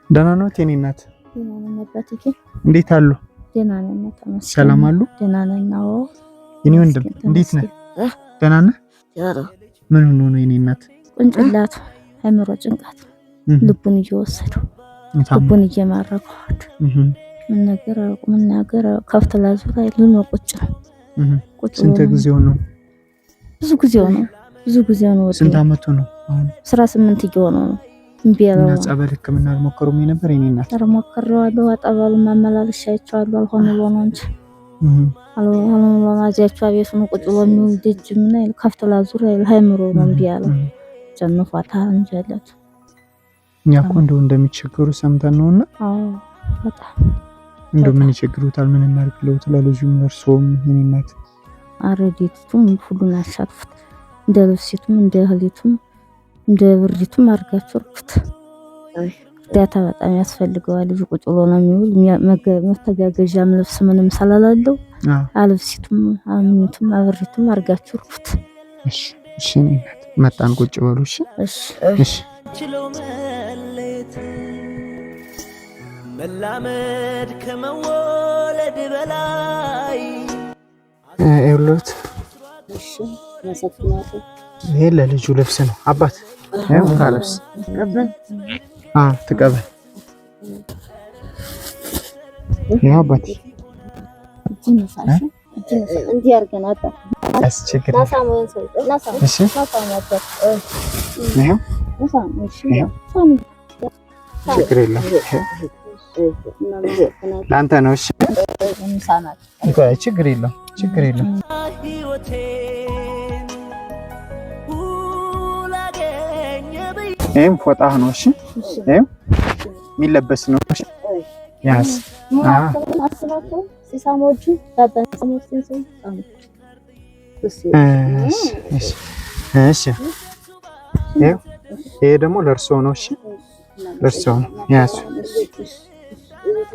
ደህና ነው የኔ እናት? ደህና ነኝ አባቴ። እንዴት አሉ? ደህና ነኝ ተመስገን። ሰላም አሉ? ደህና ነኝ ነው። የኔ ወንድም እንዴት ነህ? ደህና ነህ? ምን ሆኖ ነው የኔ እናት? ቁንጭላቱ አእምሮ ጭንቀት ልቡን እየወሰደው ልቡን እየማረከው ምን ነገር ከፍተ ላዙር አይሉም ቁጭ ነው። ስንት ጊዜው ነው? ብዙ ጊዜው ነው። ስንት አመቱ ነው አሁን? 18 እየሆነው ነው። እና ጸበል ህክምና አልሞከሩም ነበር የኔ እናት? ሞክሬዋለሁ። አጠባሉ ማመላለሻ አይቻለሁ። አልሆነ ብሎ ነው እንጂ አልሆነ ብሎ አዚያቸው አቤቱን ቁጭ ብሎ የሚውል ደጅ ምን አይል ከፍተ ላዙር አይል ሃይምሮ ነው እምቢ ያለው። ጀንፏታ እንጀለት እኛ እኮ እንደሚቸገሩ ሰምተን ነውና። አዎ በጣም ምን ይቸግሩታል? ምን እናርግለው? ለልጁም ለርሶም የኔ እናት አረዲቱም ሁሉን አሻፍት እንደ ልብሲቱም እንደ እህሊቱም እንደ ብርዲቱም አርጋችሁ ርኩት። ዳታ በጣም ያስፈልገዋል። ልጅ ቁጭ ብሎ ነው የሚውል። መተጋገዣም ልብስ ምንም ሰላላለው አልብሲቱም አምኑቱም አብሪቱም አርጋችሁ ርኩት። እሺ እኔ እናት መጣን ቁጭ በሉ። እሺ መላመድ ከመወለድ በላይ ኤውሎት። እሺ መሰክናቱ ይሄ ለልጁ ልብስ ነው አባት። ያው ካልብስ ትቀበል። ያው አባት እንዲህ አድርገን አጣ አስቸግር። ችግር የለም ለአንተ ነው። እሺ ችግር የለም። ይሄም ፎጣ ነው። እሺ ይሄም የሚለበስ ነው። እሺ ያስ ይሄ ደግሞ ለእርሶ ነው። እሺ ለእርሶ ነው። ያስ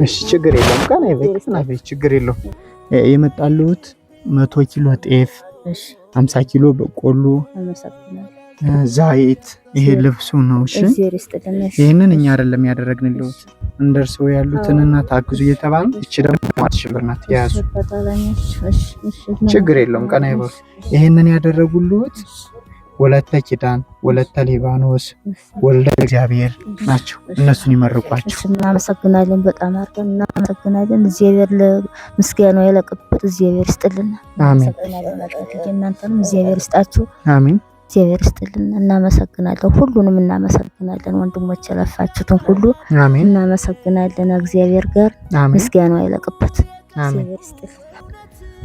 እሺ ችግር የለም። ቀና ይበቃ ችግር የለም። የመጣሉት 100 ኪሎ ጤፍ፣ 50 ኪሎ በቆሎ፣ ዘይት ይሄ ልብሱ ነው። እሺ ይሄንን እኛ አይደለም ያደረግንልዎት እንደርሰው ያሉትንና ታግዙ እየተባለ እቺ ደግሞ ማትሽብርናት ያዙ። ችግር የለውም። ቀና ይበሉ። ይሄንን ያደረጉልዎት ወለተ ኪዳን፣ ወለተ ሊባኖስ፣ ወልደ እግዚአብሔር ናቸው። እነሱን ይመርቋቸው። እናመሰግናለን። በጣም አድርገን እናመሰግናለን። እግዚአብሔር ለምስጋናው የለቅበት እግዚአብሔር ይስጥልን። አሜን። እናንተንም እግዚአብሔር ይስጣችሁ። አሜን። እግዚአብሔር ይስጥልን። እናመሰግናለን። ሁሉንም እናመሰግናለን። ወንድሞች የለፋችሁትን ሁሉ እናመሰግናለን። እግዚአብሔር ጋር ምስጋናው የለቅበት እግዚአብሔር ይስጥልን።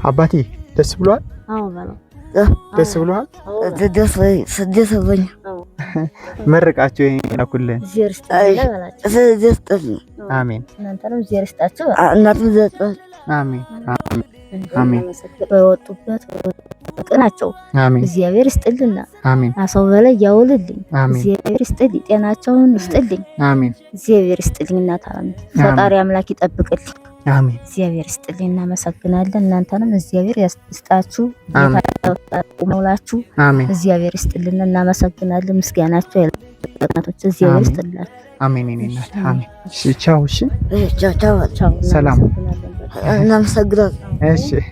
አባቴ ደስ ብሏል? አዎ ባለው ደስ ብሏል? ደስ ብሎኝ መርቃችሁ ይላኩልን። እግዚአብሔር ይስጥልን። አሜን። እናንተንም እግዚአብሔር ይስጣችሁ። እናንተም ዘጠኝ አሜን። አሜን። በወጡበት ቅናቸው እግዚአብሔር ይስጥልና። አሜን። አሰው በላይ ያውልልኝ። እግዚአብሔር ይስጥልኝ። ጤናቸውን ይስጥልኝ። አሜን። እግዚአብሔር ይስጥልኝ። እናታን ፈጣሪ አምላክ ይጠብቅልኝ። አሜን። እግዚአብሔር ይስጥልኝ። እናመሰግናለን። እናንተንም እግዚአብሔር ይስጣችሁ። ቁመውላችሁ እግዚአብሔር ይስጥልን። እናመሰግናለን። ምስጋናቸው ያለናቶች እግዚአብሔር ይስጥልን። አሜን። እናት አሜን። ቻው። እሺ ቻው። ሰላም። እናመሰግናለን።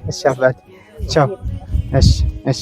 እሺ አባቴ ቻው። እሺ